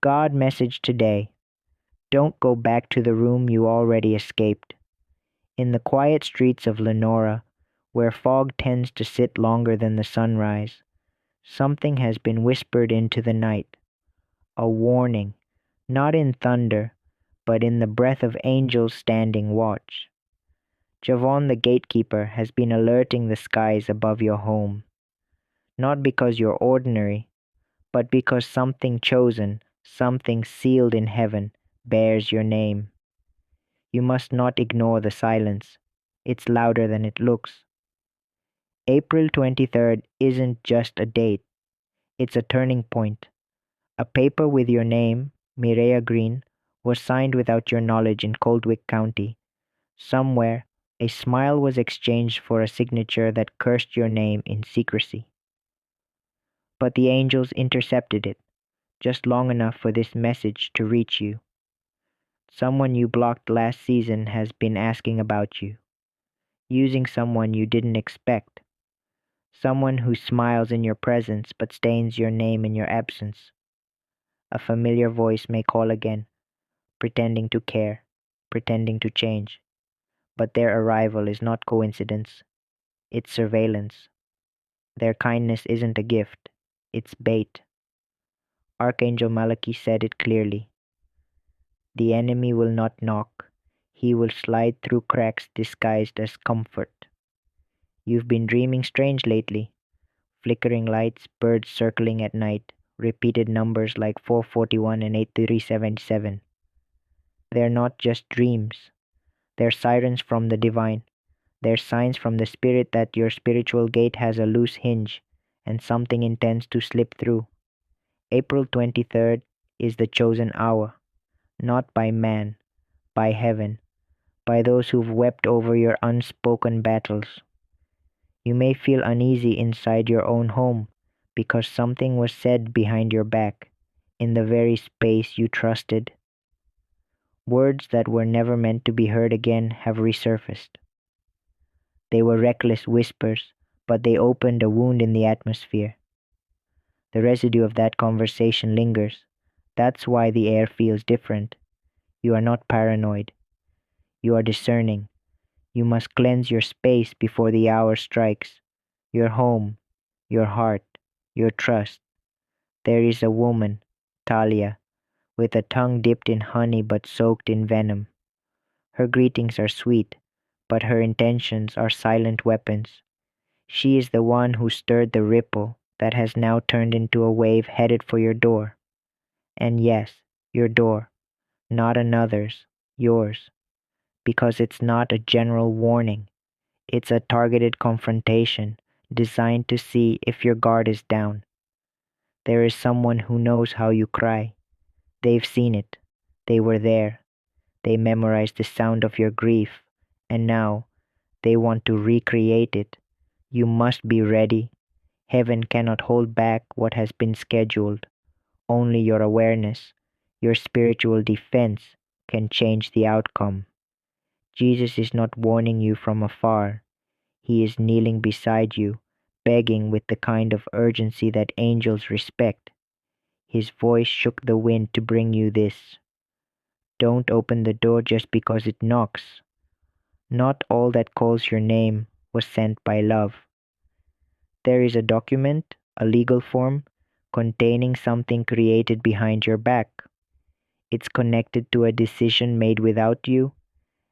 God message today. Don't go back to the room you already escaped. In the quiet streets of Lenora, where fog tends to sit longer than the sunrise, something has been whispered into the night. A warning, not in thunder, but in the breath of angels standing watch. Javon the gatekeeper has been alerting the skies above your home, not because you're ordinary, but because something chosen, something sealed in heaven, bears your name. You must not ignore the silence. It's louder than it looks. April 23rd isn't just a date, it's a turning point. A paper with your name, Mireya Green, was signed without your knowledge in Coldwick County. Somewhere, a smile was exchanged for a signature that cursed your name in secrecy. But the angels intercepted it, just long enough for this message to reach you. Someone you blocked last season has been asking about you, using someone you didn't expect, someone who smiles in your presence but stains your name in your absence. A familiar voice may call again, pretending to care, pretending to change, but their arrival is not coincidence, it's surveillance. Their kindness isn't a gift, it's bait. Archangel Malachi said it clearly. The enemy will not knock, he will slide through cracks disguised as comfort. You've been dreaming strange lately. Flickering lights, birds circling at night, repeated numbers like 441 and 8377. They're not just dreams. They're sirens from the divine. They're signs from the spirit that your spiritual gate has a loose hinge and something intends to slip through. April 23rd is the chosen hour, not by man, by heaven, by those who've wept over your unspoken battles. You may feel uneasy inside your own home because something was said behind your back, in the very space you trusted. Words that were never meant to be heard again have resurfaced. They were reckless whispers, but they opened a wound in the atmosphere. The residue of that conversation lingers. That's why the air feels different. You are not paranoid. You are discerning. You must cleanse your space before the hour strikes. Your home, your heart, your trust. There is a woman, Talia, with a tongue dipped in honey but soaked in venom. Her greetings are sweet, but her intentions are silent weapons. She is the one who stirred the ripple that has now turned into a wave headed for your door. And yes, your door, not another's, yours, because it's not a general warning. It's a targeted confrontation designed to see if your guard is down. There is someone who knows how you cry. They've seen it. They were there. They memorized the sound of your grief, and now they want to recreate it. You must be ready. Heaven cannot hold back what has been scheduled. Only your awareness, your spiritual defense, can change the outcome. Jesus is not warning you from afar. He is kneeling beside you, begging with the kind of urgency that angels respect. His voice shook the wind to bring you this. Don't open the door just because it knocks. Not all that calls your name was sent by love. There is a document, a legal form, containing something created behind your back. It's connected to a decision made without you,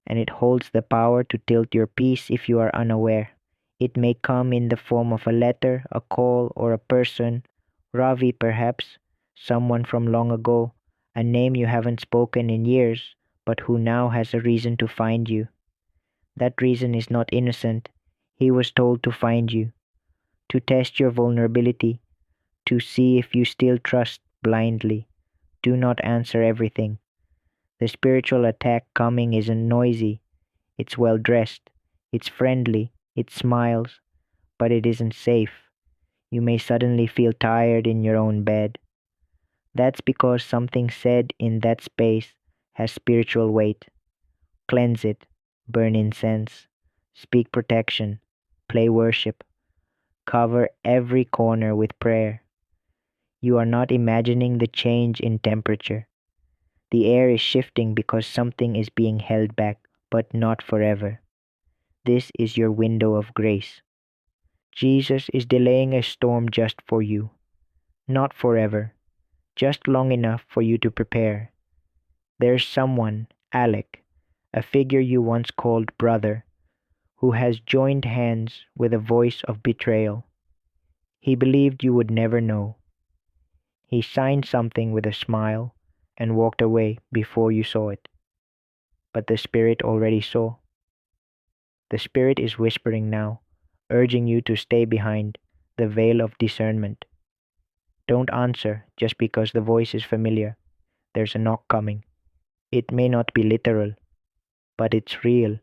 and it holds the power to tilt your peace if you are unaware. It may come in the form of a letter, a call, or a person. Ravi, perhaps, someone from long ago, a name you haven't spoken in years, but who now has a reason to find you. That reason is not innocent. He was told to find you, to test your vulnerability, to see if you still trust blindly. Do not answer everything. The spiritual attack coming isn't noisy. It's well dressed. It's friendly. It smiles. But it isn't safe. You may suddenly feel tired in your own bed. That's because something said in that space has spiritual weight. Cleanse it. Burn incense. Speak protection. Play worship. Cover every corner with prayer. You are not imagining the change in temperature. The air is shifting because something is being held back, but not forever. This is your window of grace. Jesus is delaying a storm just for you, not forever, just long enough for you to prepare. There's someone, Alec, a figure you once called brother, who has joined hands with a voice of betrayal. He believed you would never know. He signed something with a smile and walked away before you saw it. But the Spirit already saw. The Spirit is whispering now, urging you to stay behind the veil of discernment. Don't answer just because the voice is familiar. There's a knock coming. It may not be literal, but it's real.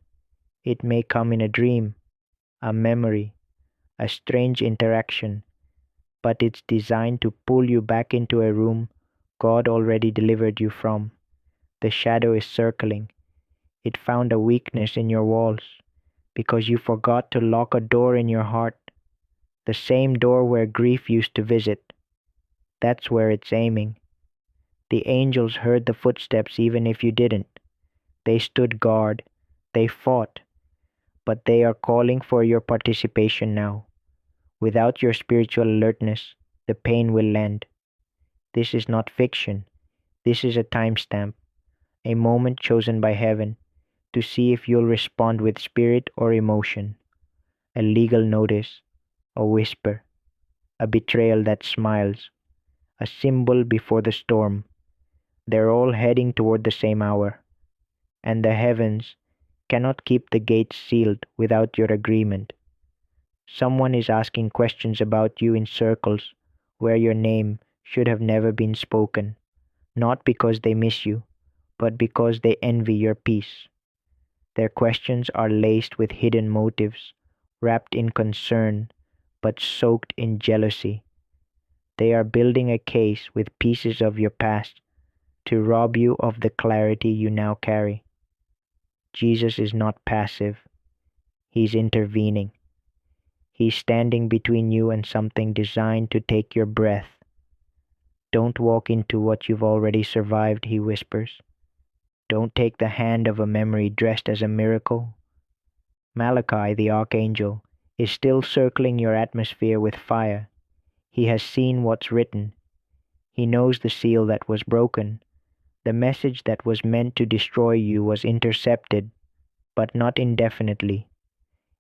It may come in a dream, a memory, a strange interaction, but it's designed to pull you back into a room God already delivered you from. The shadow is circling. It found a weakness in your walls because you forgot to lock a door in your heart, the same door where grief used to visit. That's where it's aiming. The angels heard the footsteps even if you didn't. They stood guard. They fought. But they are calling for your participation now. Without your spiritual alertness, the pain will land. This is not fiction. This is a timestamp, a moment chosen by heaven to see if you'll respond with spirit or emotion. A legal notice, a whisper, a betrayal that smiles, a symbol before the storm. They're all heading toward the same hour, and the heavens cannot keep the gates sealed without your agreement. Someone is asking questions about you in circles where your name should have never been spoken, not because they miss you, but because they envy your peace. Their questions are laced with hidden motives, wrapped in concern, but soaked in jealousy. They are building a case with pieces of your past to rob you of the clarity you now carry. Jesus is not passive, He's intervening. He's standing between you and something designed to take your breath. Don't walk into what you've already survived, He whispers. Don't take the hand of a memory dressed as a miracle. Malachi, the archangel, is still circling your atmosphere with fire. He has seen what's written. He knows the seal that was broken. The message that was meant to destroy you was intercepted, but not indefinitely.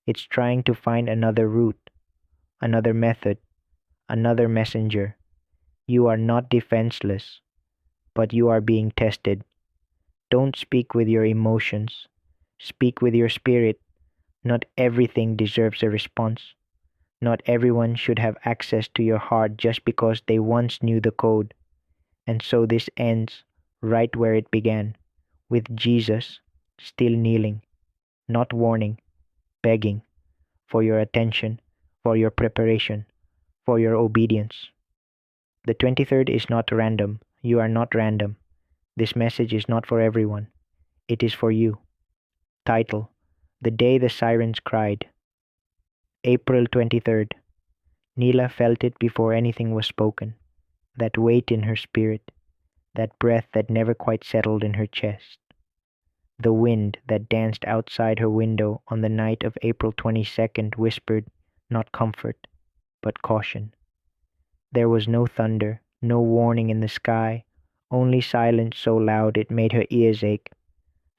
It's trying to find another route, another method, another messenger. You are not defenseless, but you are being tested. Don't speak with your emotions. Speak with your spirit. Not everything deserves a response. Not everyone should have access to your heart just because they once knew the code. And so this ends right where it began, with Jesus still kneeling, not warning, begging for your attention, for your preparation, for your obedience. The 23rd is not random. You are not random. This message is not for everyone. It is for you. Title: The Day the Sirens Cried. April 23rd. Neela felt it before anything was spoken. That weight in her spirit. That breath that never quite settled in her chest. The wind that danced outside her window on the night of April 22nd whispered not comfort, but caution. There was no thunder, no warning in the sky, only silence so loud it made her ears ache.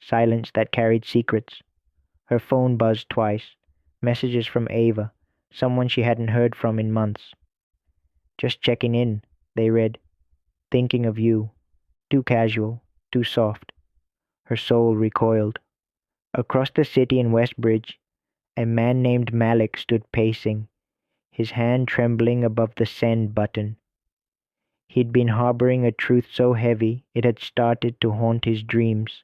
Silence that carried secrets. Her phone buzzed twice. Messages from Ava, someone she hadn't heard from in months. Just checking in, they read. Thinking of you. Too casual, too soft. Her soul recoiled. Across the city in Westbridge, a man named Malik stood pacing, his hand trembling above the send button. He'd been harboring a truth so heavy it had started to haunt his dreams,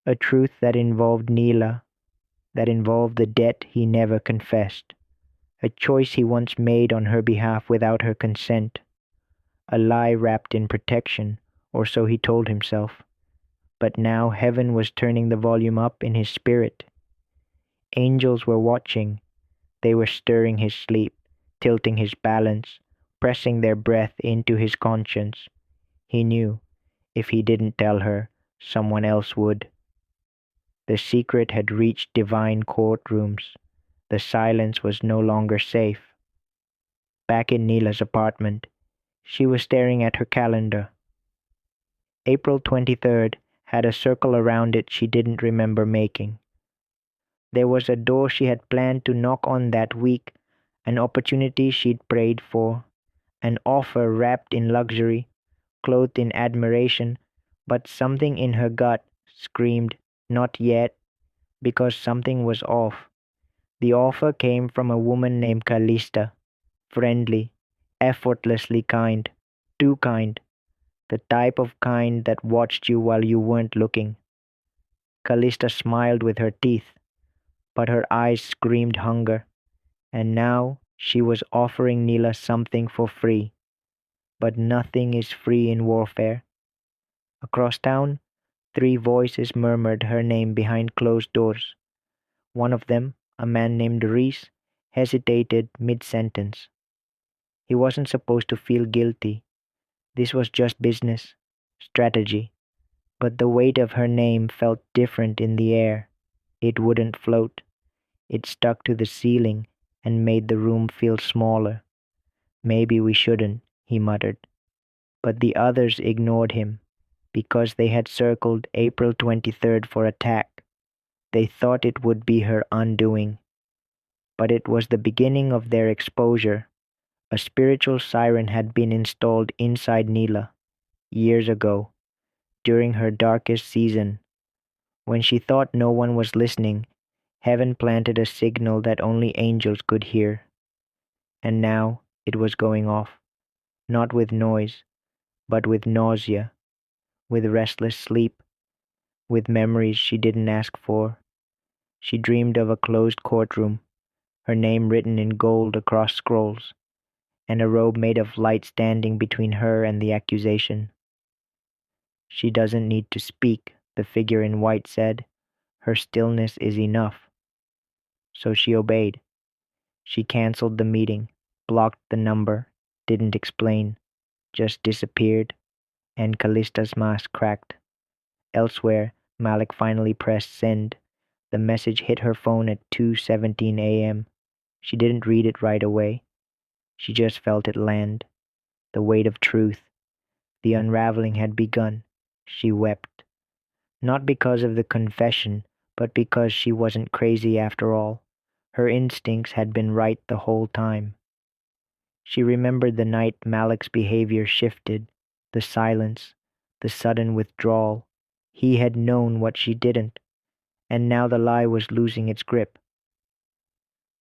a truth that involved Neela, that involved the debt he never confessed, a choice he once made on her behalf without her consent, a lie wrapped in protection, or so he told himself. But now heaven was turning the volume up in his spirit. Angels were watching. They were stirring his sleep, tilting his balance, pressing their breath into his conscience. He knew if he didn't tell her, someone else would. The secret had reached divine courtrooms. The silence was no longer safe. Back in Neela's apartment, she was staring at her calendar. April 23rd had a circle around it she didn't remember making. There was a door she had planned to knock on that week, an opportunity she'd prayed for, an offer wrapped in luxury, clothed in admiration, but something in her gut screamed, "Not yet," because something was off. The offer came from a woman named Callista, friendly, effortlessly kind, too kind, the type of kind that watched you while you weren't looking. Callista smiled with her teeth, but her eyes screamed hunger, and now she was offering Neela something for free. But nothing is free in warfare. Across town, three voices murmured her name behind closed doors. One of them, a man named Reese, hesitated mid-sentence. He wasn't supposed to feel guilty. This was just business, strategy. But the weight of her name felt different in the air. It wouldn't float. It stuck to the ceiling and made the room feel smaller. "Maybe we shouldn't," he muttered. But the others ignored him because they had circled April 23rd for attack. They thought it would be her undoing. But it was the beginning of their exposure. A spiritual siren had been installed inside Neela years ago, during her darkest season. When she thought no one was listening, heaven planted a signal that only angels could hear. And now it was going off, not with noise, but with nausea, with restless sleep, with memories she didn't ask for. She dreamed of a closed courtroom, her name written in gold across scrolls, and a robe made of light standing between her and the accusation. "She doesn't need to speak," the figure in white said. "Her stillness is enough." So she obeyed. She canceled the meeting, blocked the number, didn't explain, just disappeared, and Callista's mask cracked. Elsewhere, Malik finally pressed send. The message hit her phone at 2:17 a.m. She didn't read it right away. She just felt it land. The weight of truth. The unraveling had begun. She wept. Not because of the confession, but because she wasn't crazy after all. Her instincts had been right the whole time. She remembered the night Malik's behavior shifted, the silence, the sudden withdrawal. He had known what she didn't, and now the lie was losing its grip.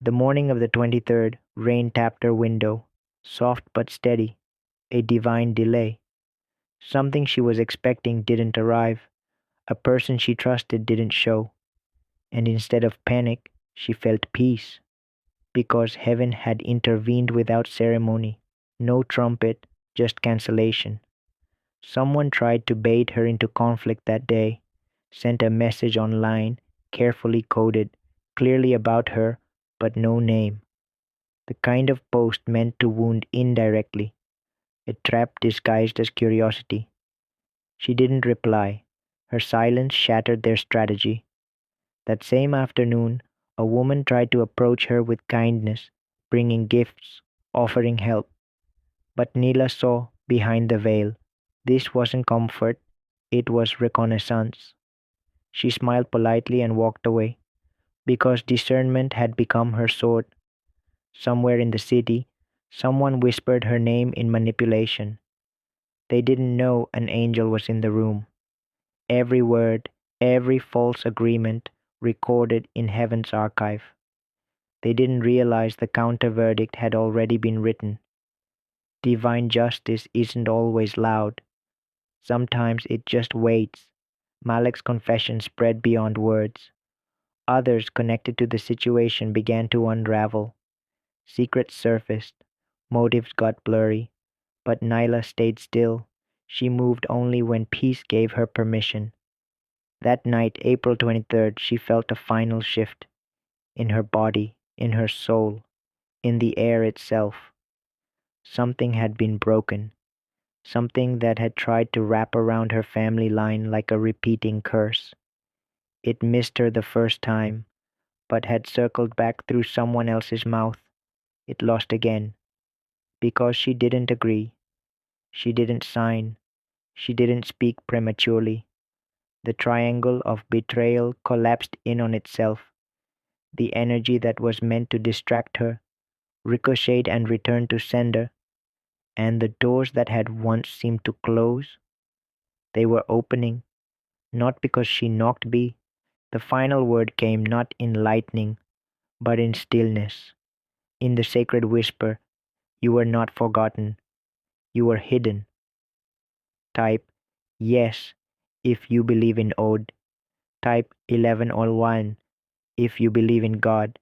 The morning of the 23rd, rain tapped her window, soft but steady, a divine delay. Something she was expecting didn't arrive. A person she trusted didn't show. And instead of panic, she felt peace, because heaven had intervened without ceremony. No trumpet, just cancellation. Someone tried to bait her into conflict that day, sent a message online, carefully coded, clearly about her, but no name. The kind of post meant to wound indirectly, a trap disguised as curiosity. She didn't reply. Her silence shattered their strategy. That same afternoon, a woman tried to approach her with kindness, bringing gifts, offering help. But Neela saw behind the veil. This wasn't comfort, it was reconnaissance. She smiled politely and walked away, because discernment had become her sword. Somewhere in the city, someone whispered her name in manipulation. They didn't know an angel was in the room. Every word, every false agreement recorded in heaven's archive. They didn't realize the counter verdict had already been written. Divine justice isn't always loud. Sometimes it just waits. Malik's confession spread beyond words. Others connected to the situation began to unravel. Secrets surfaced. Motives got blurry. But Nyla stayed still. She moved only when peace gave her permission. That night, April 23rd, she felt a final shift. In her body, in her soul, in the air itself. Something had been broken, something that had tried to wrap around her family line like a repeating curse. It missed her the first time, but had circled back through someone else's mouth. It lost again, because she didn't agree. She didn't sign. She didn't speak prematurely. The triangle of betrayal collapsed in on itself. The energy that was meant to distract her ricocheted and returned to sender, and the doors that had once seemed to close, they were opening, not because she knocked B. The final word came not in lightning, but in stillness, in the sacred whisper, "You were not forgotten, you were hidden." Type yes if you believe in Ode. Type 1101 if you believe in God.